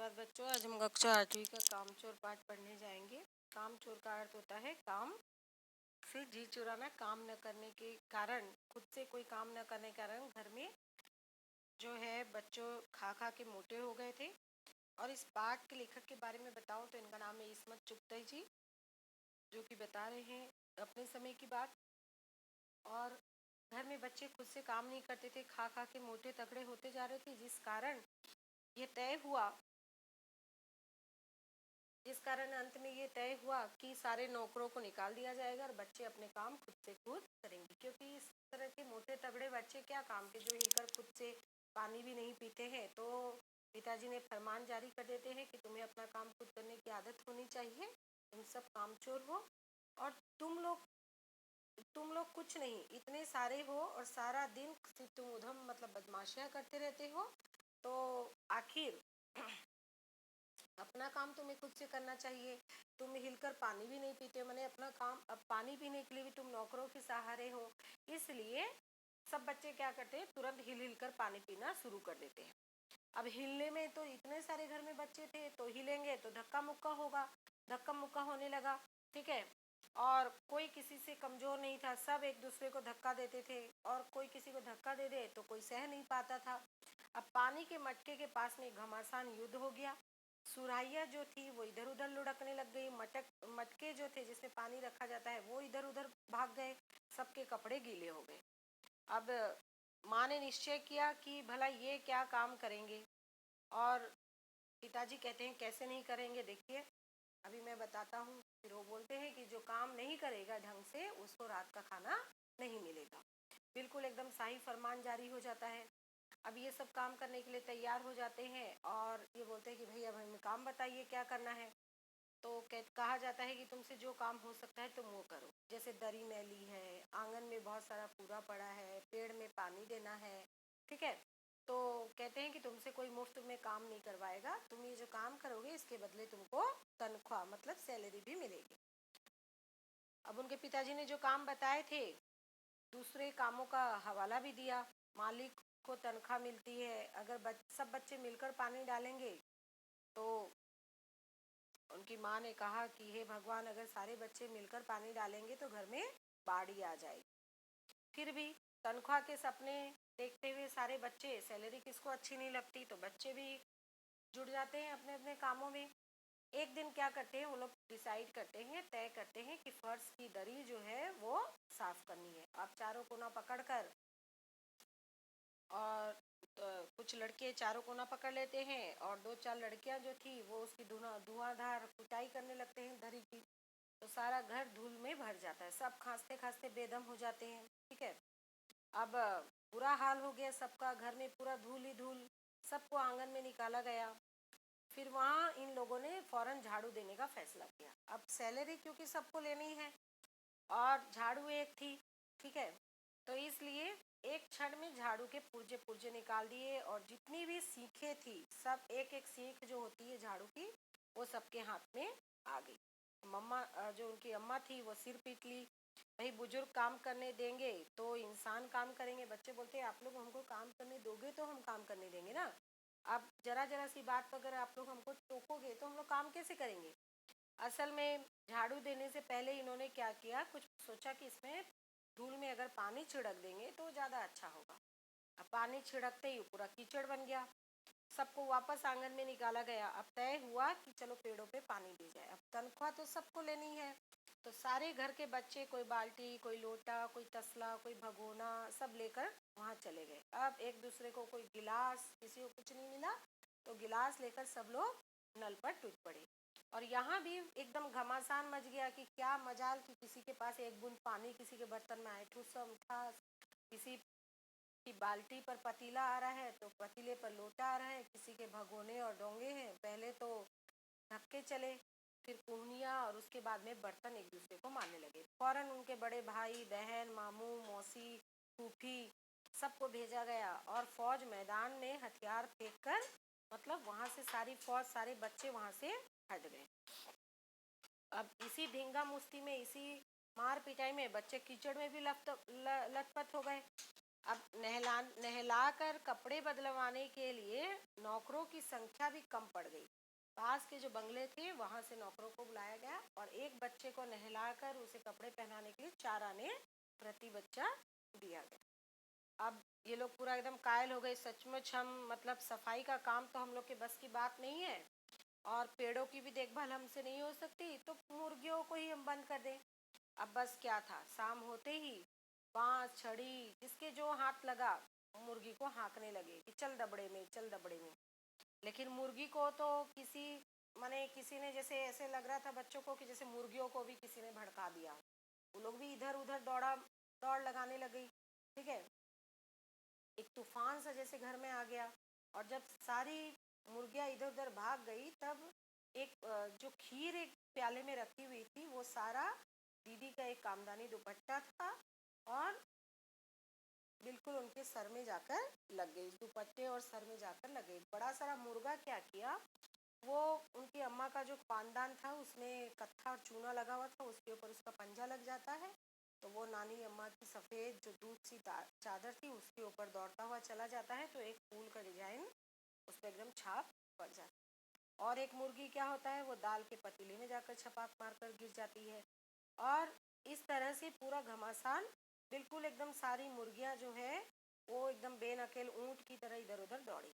धन्यवाद बच्चों। आज हम कक्षा 8वीं का कामचोर पाठ पढ़ने जाएंगे। कामचोर का अर्थ होता है काम से जी चुराना, काम न करने के कारण, खुद से कोई काम न करने के कारण घर में जो है बच्चों खा खा के मोटे हो गए थे। और इस पाठ के लेखक के बारे में बताऊं तो इनका नाम है ईस्मत चुगताई जी, जो कि बता रहे हैं अपने समय की बात। और घर में बच्चे खुद से काम नहीं करते थे, खा खा के मोटे तगड़े होते जा रहे थे, जिस कारण अंत में ये तय हुआ कि सारे नौकरों को निकाल दिया जाएगा और बच्चे अपने काम खुद से खुद करेंगे। क्योंकि इस तरह के मोटे तगड़े बच्चे क्या काम के, जो हिलकर खुद से पानी भी नहीं पीते हैं। तो पिताजी ने फरमान जारी कर देते हैं कि तुम्हें अपना काम खुद करने की आदत होनी चाहिए, तुम सब कामचोर हो और तुम लोग कुछ नहीं, इतने सारे हो और सारा दिन तुम उधम मतलब बदमाशियां करते रहते हो। तो आखिर अपना काम तुम्हें खुद से करना चाहिए। तुम हिलकर पानी भी नहीं पीते हो, मैंने अपना काम, अब पानी पीने के लिए भी तुम नौकरों के सहारे हो। इसलिए सब बच्चे क्या करते हैं, तुरंत हिल हिल कर पानी पीना शुरू कर देते हैं। अब हिलने में तो इतने सारे घर में बच्चे थे, तो हिलेंगे तो धक्का मुक्का होगा, धक्का मुक्का होने लगा। ठीक है। और कोई किसी से कमजोर नहीं था, सब एक दूसरे को धक्का देते थे। और कोई किसी को धक्का दे दे तो कोई सह नहीं पाता था। अब पानी के मटके के पास में घमासान युद्ध हो गया। सुराहिया जो थी वो इधर उधर लुढ़कने लग गई, मटके जो थे जिसमें पानी रखा जाता है वो इधर उधर भाग गए, सबके कपड़े गीले हो गए। अब माँ ने निश्चय किया कि भला ये क्या काम करेंगे। और पिताजी कहते हैं कैसे नहीं करेंगे, देखिए अभी मैं बताता हूँ। फिर वो बोलते हैं कि जो काम नहीं करेगा ढंग से उसको रात का खाना नहीं मिलेगा। बिल्कुल एकदम शाही फरमान जारी हो जाता है। अब ये सब काम करने के लिए तैयार हो जाते हैं और ये बोलते हैं कि भाई अब हमें काम बताइए क्या करना है। तो कहा जाता है कि तुमसे जो काम हो सकता है तुम वो करो। जैसे दरी मैली है, आंगन में बहुत सारा कूड़ा पड़ा है, पेड़ में पानी देना है। ठीक है। तो कहते हैं कि तुमसे कोई मुफ्त में काम नहीं करवाएगा, तुम ये जो काम करोगे इसके बदले तुमको तनख्वाह मतलब सैलरी भी मिलेगी। अब उनके पिताजी ने जो काम बताए थे, दूसरे कामों का हवाला भी दिया। मालिक को तनख्वाह मिलती है, अगर सब बच्चे मिलकर पानी डालेंगे। तो उनकी माँ ने कहा कि हे भगवान, अगर सारे बच्चे मिलकर पानी डालेंगे तो घर में बाढ़ आ जाएगी। फिर भी तनख्वाह के सपने देखते हुए सारे बच्चे, सैलरी किसको अच्छी नहीं लगती, तो बच्चे भी जुड़ जाते हैं अपने अपने कामों में। एक दिन क्या करते हैं वो लोग, डिसाइड करते हैं, तय करते हैं कि फर्श की दरी जो है वो साफ करनी है। अब चारों कोना पकड़कर और कुछ लड़के चारों कोना पकड़ लेते हैं और दो चार लड़कियां जो थी वो उसकी धुआंधार कुटाई करने लगते हैं दरी की। तो सारा घर धूल में भर जाता है, सब खांसते खांसते बेदम हो जाते हैं। ठीक है। अब बुरा हाल हो गया सबका, घर में पूरा धूल ही धूल, सबको आंगन में निकाला गया। फिर वहाँ इन लोगों ने फौरन झाड़ू देने का फैसला किया। अब सैलरी क्योंकि सबको लेनी है और झाड़ू एक थी। ठीक है। तो इसलिए एक क्षण में झाड़ू के पुर्जे पुर्जे निकाल दिए और जितनी भी सीखें थी, सब एक एक सीख जो होती है झाड़ू की, वो सबके हाथ में आ गई। मम्मा जो उनकी अम्मा थी वो सिर पीट ली, भाई बुजुर्ग काम करने देंगे तो इंसान काम करेंगे। बच्चे बोलते हैं आप लोग हमको काम करने दोगे तो हम काम करने देंगे ना। अब जरा जरा सी बात पर अगर आप लोग हमको टोकोगे तो हम लोग काम कैसे करेंगे। असल में झाड़ू देने से पहले इन्होंने क्या किया, कुछ सोचा कि इसमें धूल में अगर पानी छिड़क देंगे तो ज़्यादा अच्छा होगा। अब पानी छिड़कते ही पूरा कीचड़ बन गया, सबको वापस आंगन में निकाला गया। अब तय हुआ कि चलो पेड़ों पे पानी दी जाए। अब तनख्वाह तो सबको लेनी है, तो सारे घर के बच्चे कोई बाल्टी, कोई लोटा, कोई तसला, कोई भगोना, सब लेकर वहाँ चले गए। अब एक दूसरे को कोई गिलास, किसी को कुछ नहीं मिला तो गिलास लेकर सब लोग नल पर टूट पड़े। और यहाँ भी एकदम घमासान मच गया कि क्या मजाल कि किसी के पास एक बूंद पानी किसी के बर्तन में आए, ठूसम ठास, किसी की बाल्टी पर पतीला आ रहा है तो पतीले पर लोटा आ रहा है, किसी के भगोने और डोंगे हैं। पहले तो धक्के चले, फिर कुहनिया और उसके बाद में बर्तन एक दूसरे को मारने लगे। फौरन उनके बड़े भाई बहन, मामू मौसी, फूफी, सबको भेजा गया और फौज मैदान में हथियार फेंक कर, मतलब वहाँ से सारी फौज, सारे बच्चे वहाँ से हट गए। अब इसी ढींगा मुश्ती में, इसी मार पिटाई में बच्चे कीचड़ में भी लथपथ हो गए। अब नहलाकर कपड़े बदलवाने के लिए नौकरों की संख्या भी कम पड़ गई। पास के जो बंगले थे वहां से नौकरों को बुलाया गया और एक बच्चे को नहलाकर उसे कपड़े पहनाने के लिए 4 आने प्रति बच्चा दिया गया। अब ये लोग पूरा एकदम कायल हो गए, सचमुच हम मतलब सफाई का काम तो हम लोग के बस की बात नहीं है और पेड़ों की भी देखभाल हमसे नहीं हो सकती, तो मुर्गियों को ही हम बंद कर दें। अब बस क्या था, शाम होते ही बांस छड़ी जिसके जो हाथ लगा मुर्गी को हाँकने लगे कि चल दबड़े में, चल दबड़े में। लेकिन मुर्गी को तो किसी माने किसी ने जैसे ऐसे लग रहा था बच्चों को कि जैसे मुर्गियों को भी किसी ने भड़का दिया। वो लोग भी इधर उधर दौड़ लगाने लगी। ठीक है, एक तूफान सा जैसे घर में आ गया और जब सारी मुर्गियाँ इधर उधर भाग गई तब एक जो खीर एक प्याले में रखी हुई थी वो सारा दीदी का एक कामदानी दुपट्टा था और बिल्कुल उनके सर में जाकर लग गई, दुपट्टे और सर में जाकर लग गई। बड़ा सारा मुर्गा क्या किया, वो उनकी अम्मा का जो पानदान था उसमें कत्था और चूना लगा हुआ था, उसके ऊपर उसका पंजा लग जाता है तो वो नानी अम्मा की सफ़ेद जो दूध सी चादर थी उसके ऊपर दौड़ता हुआ चला जाता है, तो एक फूल का डिजाइन उस पर एकदम छाप पड़ जाता है। और एक मुर्गी क्या होता है, वो दाल के पतीले में जाकर छपाक मारकर गिर जाती है। और इस तरह से पूरा घमासान बिल्कुल एकदम सारी मुर्गियां जो है वो एकदम बेनकेल ऊंट की तरह इधर उधर दौड़ी,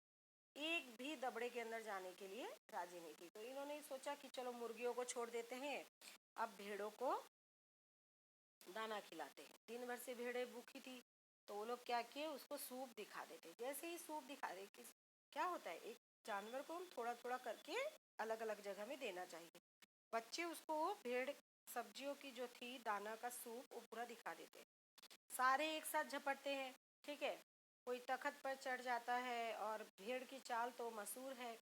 एक भी दबड़े के अंदर जाने के लिए राजी नहीं थी। तो इन्होंने सोचा कि चलो मुर्गियों को छोड़ देते हैं, अब भेड़ों को दाना खिलाते हैं। दिन भर से भेड़ें भूखी थी तो वो लोग क्या किए, उसको सूप दिखा देते। जैसे ही सूप दिखा दे कि क्या होता है, एक जानवर को हम थोड़ा थोड़ा करके अलग अलग जगह में देना चाहिए। बच्चे उसको भेड़ सब्जियों की जो थी दाना का सूप वो पूरा दिखा देते, सारे एक साथ झपटते हैं। ठीक है, कोई तखत पर चढ़ जाता है और भेड़ की चाल तो मशहूर है,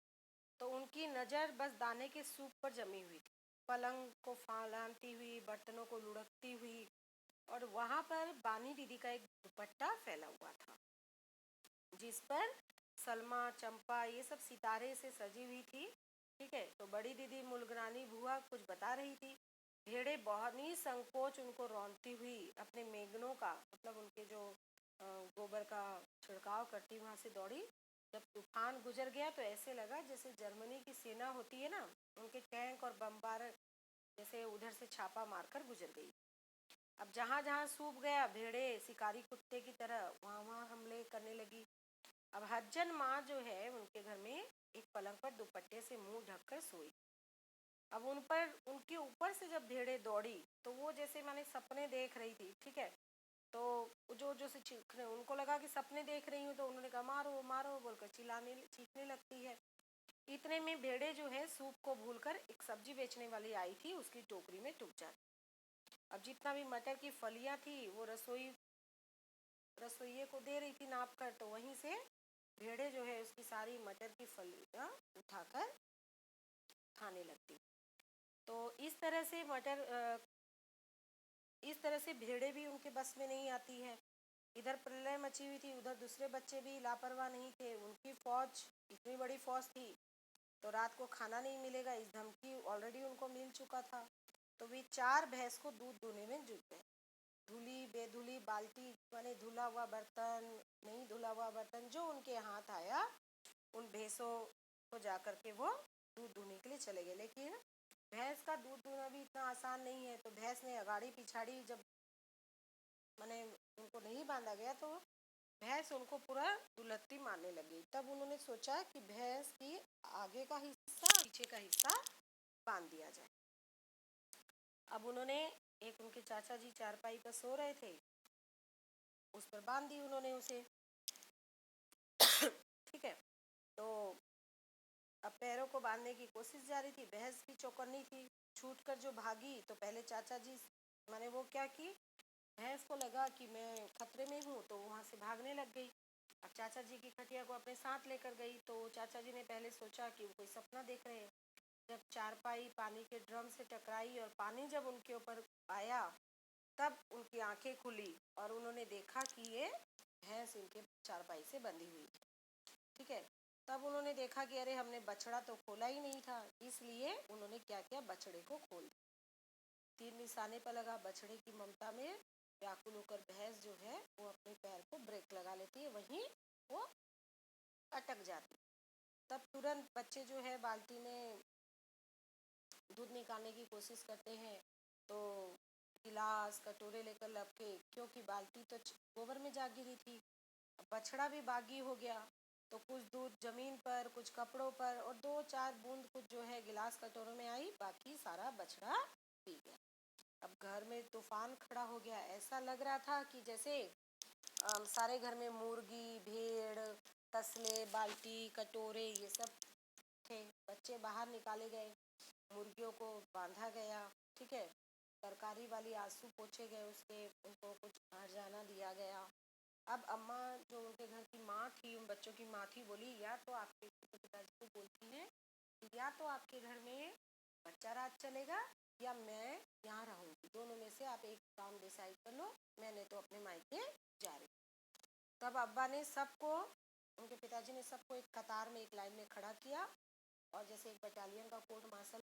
तो उनकी नज़र बस दाने के सूप पर जमी हुई थी। पलंग को फालानती हुई, बर्तनों को लुढ़कती हुई, और वहाँ पर बानी दीदी का एक दुपट्टा फैला हुआ था जिस पर सलमा चंपा ये सब सितारे से सजी हुई थी। ठीक है, तो बड़ी दीदी मुलगरानी बुआ कुछ बता रही थी। भेड़े बहुत ही संकोच उनको रौंदती हुई अपने मेंगनों का मतलब उनके जो गोबर का छिड़काव करती वहाँ से दौड़ी। जब तूफान गुजर गया तो ऐसे लगा जैसे जर्मनी की सेना होती है ना, उनके टैंक और बमबार जैसे उधर से छापा मारकर गुजर गई। अब जहाँ जहाँ सूख गया भेड़े शिकारी कुत्ते की तरह वहाँ वहाँ हमले करने लगी। अब हज्जन माँ जो है उनके घर में एक पलंग पर दुपट्टे से मुंह ढककर सोई। अब उन पर उनके ऊपर से जब भेड़े दौड़ी तो वो जैसे मैंने सपने देख रही थी। ठीक है, तो जो जो से चीखने उनको लगा कि सपने देख रही हूँ, तो उन्होंने कहा मारो मारो बोलकर चिल्लाने चीखने लगती है। इतने में भेड़े जो है सूप को भूलकर एक सब्जी बेचने वाली आई थी उसकी टोकरी में टूट जाती। अब जितना भी मटर की फलियां थी वो रसोइये को दे रही थी नाप कर, तो वहीं से भेड़े जो है उसकी सारी मटर की फलियां उठाकर खाने लगती। तो इस तरह से भेड़े भी उनके बस में नहीं आती है। इधर प्रलय मची हुई थी, उधर दूसरे बच्चे भी लापरवाह नहीं थे। उनकी फौज इतनी बड़ी फौज थी तो रात को खाना नहीं मिलेगा इस धमकी ऑलरेडी उनको मिल चुका था। तो वे 4 भैंस को दूध दूहने में जुट गए। धुली बेधुली बाल्टी माने धुला हुआ बर्तन, नहीं धुला हुआ बर्तन जो उनके हाथ आया उन भैंसों को जाकर के वो दूध दूहने के लिए चले गए। लेकिन भैंस का दूध दूहना भी इतना आसान नहीं है, तो भैंस ने अगाड़ी पिछाड़ी जब मैंने उनको नहीं बांधा गया तो भैंस उनको पूरा दुलत्ती मारने लगी। तब उन्होंने सोचा कि भैंस की आगे का हिस्सा पीछे का हिस्सा बांध दिया जाए। अब उन्होंने एक उनके चाचा जी चारपाई पर सो रहे थे, उस पर बांध दी उन्होंने उसे। ठीक है, तो अब पैरों को बांधने की कोशिश जारी थी। भैंस भी चौकन्नी थी, छूट कर जो भागी तो पहले चाचा जी मैंने वो क्या की, भैंस को लगा कि मैं खतरे में हूँ तो वहाँ से भागने लग गई। अब चाचा जी की खटिया को अपने साथ लेकर गई तो चाचा जी ने पहले सोचा कि वो कोई सपना देख रहे हैं। जब चारपाई पानी के ड्रम से टकराई और पानी जब उनके ऊपर आया तब उनकी आंखें खुली और उन्होंने देखा कि ये भैंस इनके चारपाई से बंधी हुई। ठीक है, तब उन्होंने देखा कि अरे हमने बछड़ा तो खोला ही नहीं था, इसलिए उन्होंने क्या किया, बछड़े को खोल दिया। तीर निशाने पर लगा, बछड़े की ममता में व्याकुल होकर भैंस जो है वो अपने पैर को ब्रेक लगा लेती है, वहीं वो अटक जाती। तब तुरंत बच्चे जो है बाल्टी में दूध निकालने की कोशिश करते हैं, तो गिलास कटोरे लेकर लपके, क्योंकि बाल्टी तो गोबर में जा गिरी थी। बछड़ा भी बागी हो गया, तो कुछ दूध जमीन पर, कुछ कपड़ों पर, और 2-4 बूंद कुछ जो है गिलास कटोरों में आई, बाकी सारा बछड़ा पी गया। अब घर में तूफान खड़ा हो गया। ऐसा लग रहा था कि जैसे सारे घर में मुर्गी, भेड़, तसले, बाल्टी, कटोरे ये सब थे। बच्चे बाहर निकाले गए, मुर्गियों को बांधा गया, ठीक है, तरकारी वाली आंसू पोछे गए, उसके उनको कुछ बाहर जाना दिया गया। अब अम्मा जो उनके घर की माँ थी, उन बच्चों की माँ थी, बोली या तो आपके पिताजी को बोलती हैं, या तो आपके घर में बच्चा राज चलेगा या मैं यहाँ रहूँगी, दोनों में से आप एक काम डिसाइड कर लो, मैंने तो अपने मायके जा रही। तब अब्बा ने सबको, उनके पिताजी ने सबको एक कतार में, एक लाइन में खड़ा किया, और जैसे एक बटालियन का कोर्ट मार्शल